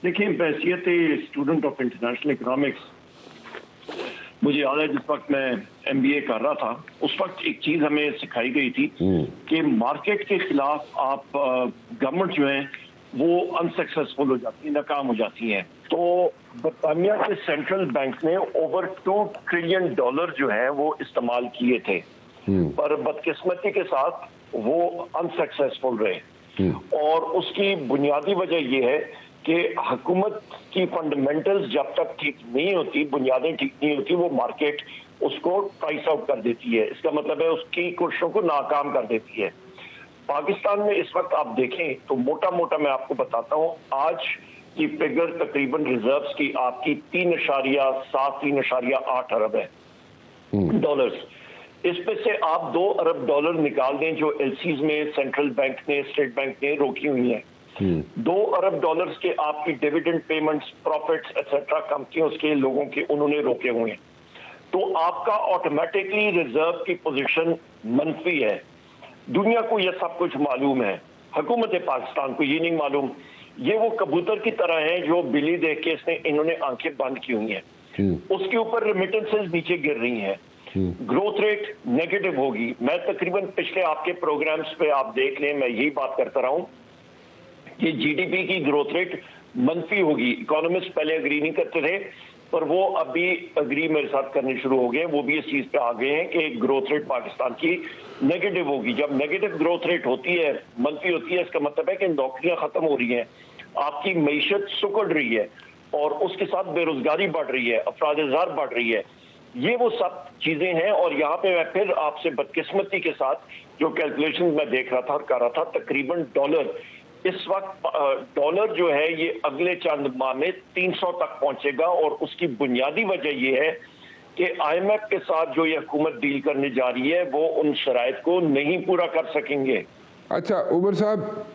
देखिए, बहैसियत student of international economics मुझे याद है जिस वक्त मैं एमबीए कर रहा था उस वक्त एक चीज हमें सिखाई गई थी कि मार्केट के खिलाफ आप गवर्नमेंट जो है वो अनसक्सेसफुल हो जाती है, नाकाम हो जाती है। तो बरतानिया के सेंट्रल बैंक ने ओवर $2 ट्रिलियन जो है वो इस्तेमाल किए थे, पर बदकिस्मती के साथ वो अनसक्सेसफुल रहे। और उसकी बुनियादी वजह यह है कि हुकूमत की फंडामेंटल्स जब तक ठीक नहीं होती, बुनियादें ठीक नहीं होती, वो मार्केट उसको प्राइस आउट कर देती है। इसका मतलब है उसकी कोशिशों को नाकाम कर देती है। पाकिस्तान में इस वक्त आप देखें तो मोटा मोटा मैं आपको बताता हूं, आज की फिगर तकरीबन रिजर्व्स की आपकी 3.8 अरब है डॉलर्स। इसमें से आप 2 अरब डॉलर निकाल दें जो एलसीज में सेंट्रल बैंक ने, स्टेट बैंक ने रोकी हुई है। 2 अरब डॉलर्स के आपकी डिविडेंड पेमेंट्स, प्रॉफिट्स एक्सेट्रा कंपनियों के लोगों के उन्होंने रोके हुए हैं। तो आपका ऑटोमेटिकली रिजर्व की पोजीशन मनफी है। दुनिया को यह सब कुछ मालूम है, हुकूमत पाकिस्तान को ये नहीं मालूम। ये वो कबूतर की तरह है जो बिल्ली देख के इन्होंने आंखें बंद की हुई हैं। उसके ऊपर रेमिटेंसेस नीचे गिर रही हैं, ग्रोथ रेट नेगेटिव होगी। मैं तकरीबन पिछले आपके प्रोग्राम्स पे आप देख लें, मैं यही बात करता रहा हूं कि जीडीपी की ग्रोथ रेट मनफी होगी। इकोनॉमिस्ट पहले अग्री नहीं करते थे, पर वो अभी अग्री मेरे साथ करने शुरू हो गए। वो भी इस चीज पे आ गए हैं कि ग्रोथ रेट पाकिस्तान की नेगेटिव होगी। जब नेगेटिव ग्रोथ रेट होती है, मनफी होती है, इसका मतलब है कि नौकरियां खत्म हो रही हैं, आपकी मईशत सुकड़ रही है और उसके साथ बेरोजगारी बढ़ रही है, अफराद-ए-ज़ार बढ़ रही है। ये वो सब चीजें हैं। और यहाँ पे मैं फिर आपसे बदकिस्मती के साथ जो कैलकुलेशन मैं देख रहा था और कर रहा था, तकरीबन डॉलर इस वक्त डॉलर जो है ये अगले चंद माह में 300 तक पहुंचेगा। और उसकी बुनियादी वजह ये है कि आईएमएफ के साथ जो ये हुकूमत डील करने जा रही है वो उन शराइत को नहीं पूरा कर सकेंगे। अच्छा उमर साहब,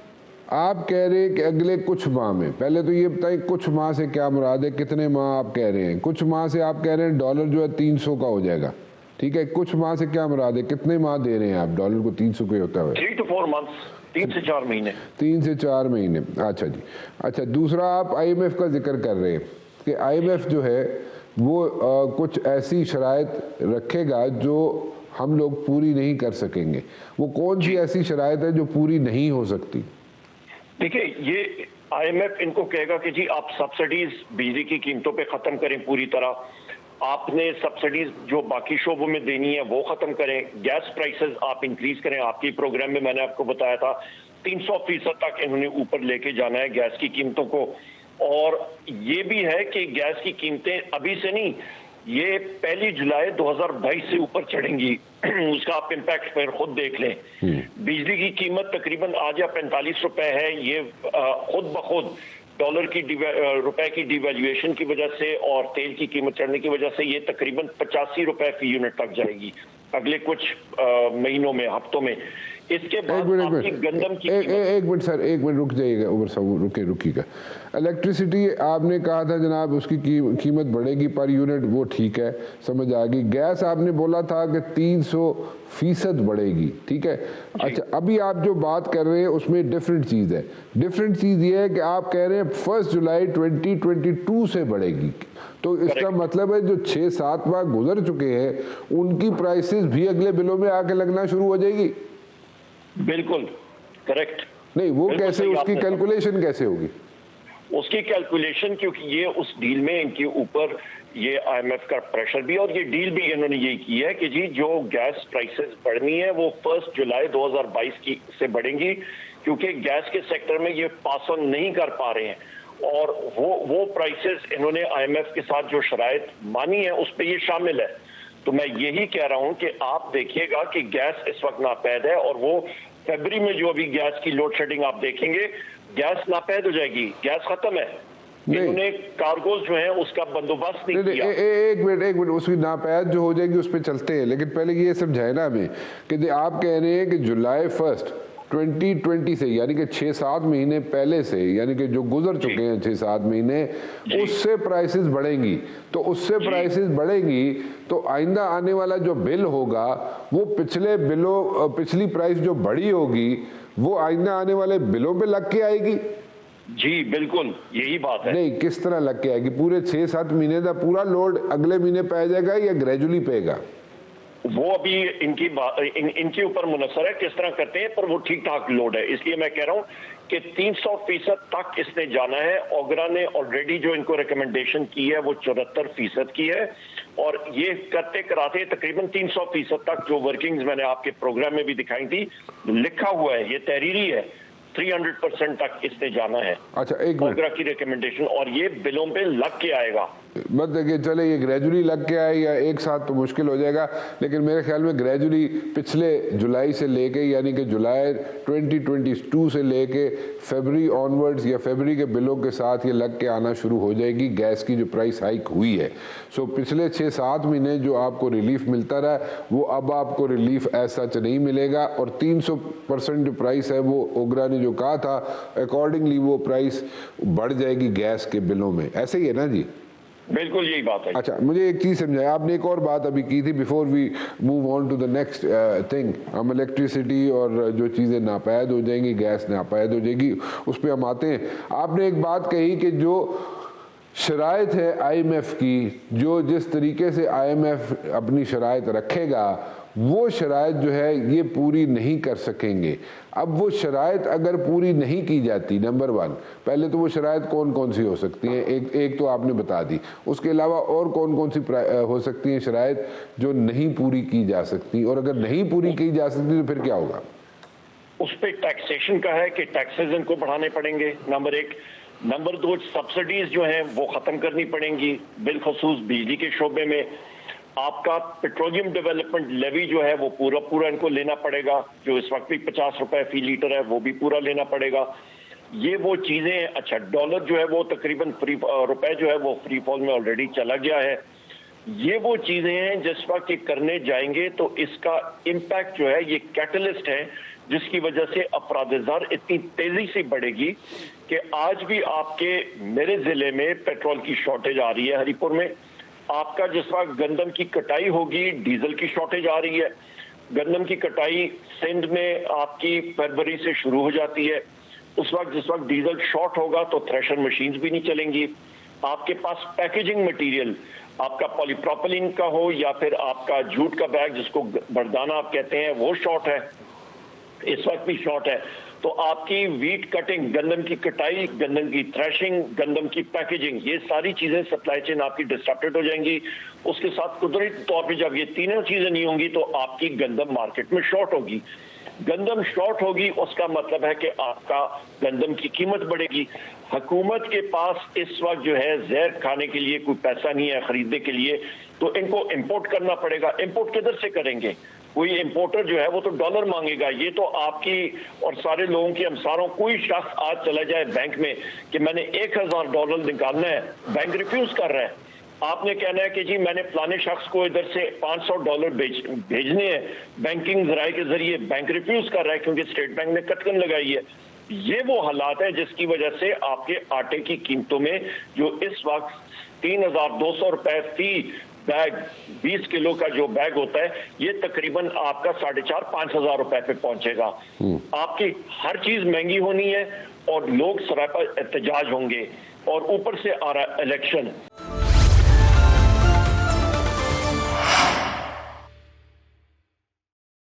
आप कह रहे हैं कि अगले कुछ माह में, पहले तो ये बताइए कुछ माह से क्या मुराद है, कितने माह आप कह रहे हैं? कुछ माह से आप कह रहे हैं डॉलर जो है 300 का हो जाएगा, ठीक है। कुछ माह से क्या मुराद है, कितने माह दे रहे हैं आप डॉलर को 300 के होता है? 3 to 4 months, 3 से 4 महीने। 3 से 4 महीने, अच्छा जी। अच्छा, दूसरा आप आईएमएफ का जिक्र कर रहे हैं कि आईएमएफ जो है वो कुछ ऐसी शराइत रखेगा जो हम लोग पूरी नहीं कर सकेंगे। वो कौन सी ऐसी शराइत है जो पूरी नहीं हो सकती? देखिए, ये आईएमएफ इनको कहेगा कि जी आप सब्सिडीज बिजली की कीमतों पे खत्म करें पूरी तरह, आपने सब्सिडीज जो बाकी शोबों में देनी है वो खत्म करें, गैस प्राइसेस आप इंक्रीज करें। आपके प्रोग्राम में मैंने आपको बताया था 300% तक इन्होंने ऊपर लेके जाना है गैस की कीमतों को। और ये भी है कि गैस की कीमतें अभी से नहीं, ये 1 जुलाई 2022 से ऊपर चढ़ेंगी। उसका आप इम्पैक्ट फिर खुद देख लें। बिजली की कीमत तकरीबन आज या 45 रुपए है। ये खुद ब खुद डॉलर की रुपए की डिवैल्यूएशन की वजह से और तेल की कीमत चढ़ने की वजह से ये तकरीबन 85 रुपए फी यूनिट तक जाएगी अगले कुछ महीनों में, हफ्तों में। इसके बाद आपकी गंदम की एक मिनट सर, एक मिनट रुक जाइएगा उमर साहब, रुकिएगा। इलेक्ट्रिसिटी आपने कहा था जनाब उसकी कीमत बढ़ेगी पर यूनिट, वो ठीक है, समझ आ गई। गैस आपने बोला था कि 300% बढ़ेगी, ठीक है। अच्छा, अभी आप जो बात कर रहे हैं उसमें डिफरेंट चीज़ है। डिफरेंट चीज़ ये है कि आप कह रहे हैं 1 जुलाई 2022 से बढ़ेगी। तो इसका मतलब है जो 6-7 माह गुजर चुके हैं उनकी प्राइसेस भी अगले बिलों में आके लगना शुरू हो जाएगी। बिल्कुल करेक्ट। नहीं, वो कैसे, उसकी कैलकुलेशन कैसे होगी? उसकी कैलकुलेशन, क्योंकि ये उस डील में इनके ऊपर ये आईएमएफ का प्रेशर भी, और ये डील भी इन्होंने यही की है कि जी जो गैस प्राइसेस बढ़नी है वो 1 जुलाई 2022 की से बढ़ेंगी, क्योंकि गैस के सेक्टर में ये पास ऑन नहीं कर पा रहे हैं। और वो प्राइसेस इन्होंने आईएमएफ के साथ जो शराइत मानी है उस पर ये शामिल है। तो मैं यही कह रहा हूं कि आप देखिएगा कि गैस इस वक्त नापैद है, और वो फरवरी में जो अभी गैस की लोड शेडिंग आप देखेंगे, गैस नापैद हो जाएगी, गैस खत्म है। इन्होंने कार्गोज जो है उसका बंदोबस्त नहीं किया। एक मिनट, उसकी नापैद जो हो जाएगी उस पर चलते हैं, लेकिन पहले ये समझाए ना हमें कि आप कह रहे हैं कि जुलाई 1 2020 से, यानी कि 6-7 महीने पहले से, यानी कि जो गुजर चुके हैं 6-7 महीने, उससे प्राइसेस बढ़ेंगी। तो उससे प्राइसेस बढ़ेंगी तो आइंदा आने वाला जो बिल होगा वो पिछले बिलों, पिछली प्राइस जो बढ़ी होगी वो आइंदा आने वाले बिलों पे लग के आएगी। जी बिल्कुल यही बात है। नहीं, किस तरह लग के आएगी? पूरे 6-7 महीने का पूरा लोड अगले महीने पे जाएगा या ग्रेजुअली पेगा? वो अभी इनके ऊपर मुनसर है किस तरह करते हैं, पर वो ठीक ठाक लोड है। इसलिए मैं कह रहा हूं कि 300% तक इसने जाना है। ओगरा ने ऑलरेडी जो इनको रिकमेंडेशन की है वो 74% की है, और ये करते कराते तकरीबन 300% तक जो वर्किंग्स मैंने आपके प्रोग्राम में भी दिखाई थी, लिखा हुआ है, ये तहरीरी है, 300% तक इसने जाना है। अच्छा, एक मिनट, ओगरा की रिकमेंडेशन, और ये बिलों पे लग के आएगा। मत देखिए, चले ये ग्रेजुअली लग के आए या एक साथ तो मुश्किल हो जाएगा, लेकिन मेरे ख्याल में ग्रेजुअली पिछले जुलाई से लेके, यानी कि जुलाई 2022 से लेके फरवरी ऑनवर्ड्स या फरवरी के बिलों के साथ ये लग के आना शुरू हो जाएगी। गैस की जो प्राइस हाइक हुई है, सो पिछले 6-7 महीने जो आपको रिलीफ मिलता रहा वो अब आपको रिलीफ ऐसा नहीं मिलेगा, और 300% जो प्राइस है वो ओगरा ने जो कहा था अकॉर्डिंगली वो प्राइस बढ़ जाएगी गैस के बिलों में। ऐसे ही है ना जी? बिल्कुल यही बात है। अच्छा, मुझे एक चीज समझाया आपने, एक और बात अभी की थी before we move on to the next thing. हम इलेक्ट्रिसिटी और जो चीज़ें नापायद हो जाएंगी, गैस नापायद हो जाएगी, उस पर हम आते हैं। आपने एक बात कही कि जो शराइत है IMF की, जो जिस तरीके से IMF अपनी शराइत रखेगा वो शराइत जो है ये पूरी नहीं कर सकेंगे। अब वो शराइत अगर पूरी नहीं की जाती, नंबर 1, पहले तो वो शराइत कौन कौन सी हो सकती हैं? एक तो आपने बता दी, उसके अलावा और कौन कौन सी हो सकती हैं शराइत जो नहीं पूरी की जा सकती, और अगर नहीं पूरी की जा सकती तो फिर क्या होगा? उस पर टैक्सेशन का है कि टैक्सेस इनको बढ़ाने पड़ेंगे, नंबर 1। नंबर 2, सब्सिडीज जो हैं वो खत्म करनी पड़ेंगी, बिलखसूस बिजली के शोबे में। आपका पेट्रोलियम डेवलपमेंट लेवी जो है वो पूरा इनको लेना पड़ेगा, जो इस वक्त भी 50 रुपए फी लीटर है, वो भी पूरा लेना पड़ेगा। ये वो चीजें। अच्छा, डॉलर जो है वो तकरीबन रुपए जो है वो फ्री फॉल में ऑलरेडी चला गया है। ये वो चीजें हैं जिस वक्त ये करने जाएंगे तो इसका इम्पैक्ट जो है, ये कैटलिस्ट है जिसकी वजह से अपराध इतनी तेजी से बढ़ेगी कि आज भी आपके मेरे जिले में पेट्रोल की शॉर्टेज आ रही है। हरिपुर में आपका जिस वक्त गंदम की कटाई होगी, डीजल की शॉर्टेज आ रही है। गंदम की कटाई सिंध में आपकी फरवरी से शुरू हो जाती है। उस वक्त जिस वक्त डीजल शॉर्ट होगा तो थ्रेशर मशीन्स भी नहीं चलेंगी। आपके पास पैकेजिंग मटेरियल, आपका पॉलीप्रोपिलीन का हो या फिर आपका जूट का बैग जिसको बरदाना आप कहते हैं, वो शॉर्ट है, इस वक्त भी शॉर्ट है। तो आपकी वीट कटिंग, गंदम की कटाई, गंदम की थ्रेशिंग, गंदम की पैकेजिंग, ये सारी चीजें सप्लाई चेन आपकी डिस्टर्बेड हो जाएंगी। उसके साथ कुदरती तौर पे जब ये तीनों चीजें नहीं होंगी तो आपकी गंदम मार्केट में शॉर्ट होगी। गंदम शॉर्ट होगी उसका मतलब है कि आपका गंदम की कीमत बढ़ेगी। हुकूमत के पास इस वक्त जो है जहर खाने के लिए कोई पैसा नहीं है खरीदने के लिए, तो इनको इंपोर्ट करना पड़ेगा। इंपोर्ट किधर से करेंगे? कोई इंपोर्टर जो है वो तो डॉलर मांगेगा। ये तो आपकी और सारे लोगों की हमसारों, कोई शख्स आज चला जाए बैंक में कि मैंने $1000 निकालना है, बैंक रिफ्यूज कर रहा है। आपने कहना है कि जी मैंने फलाने शख्स को इधर से $500 भेजने हैं बैंकिंग जराए के जरिए, बैंक रिफ्यूज कर रहा है क्योंकि स्टेट बैंक ने कटकन लगाई है। ये वो हालात है जिसकी वजह से आपके आटे की कीमतों में जो इस वक्त 3200 रुपए फी बैग, 20 किलो का जो बैग होता है, ये तकरीबन आपका 4500-5000 रुपए पे पहुंचेगा। आपकी हर चीज महंगी होनी है और लोग सरापा एहतजाज होंगे, और ऊपर से आ रहा इलेक्शन।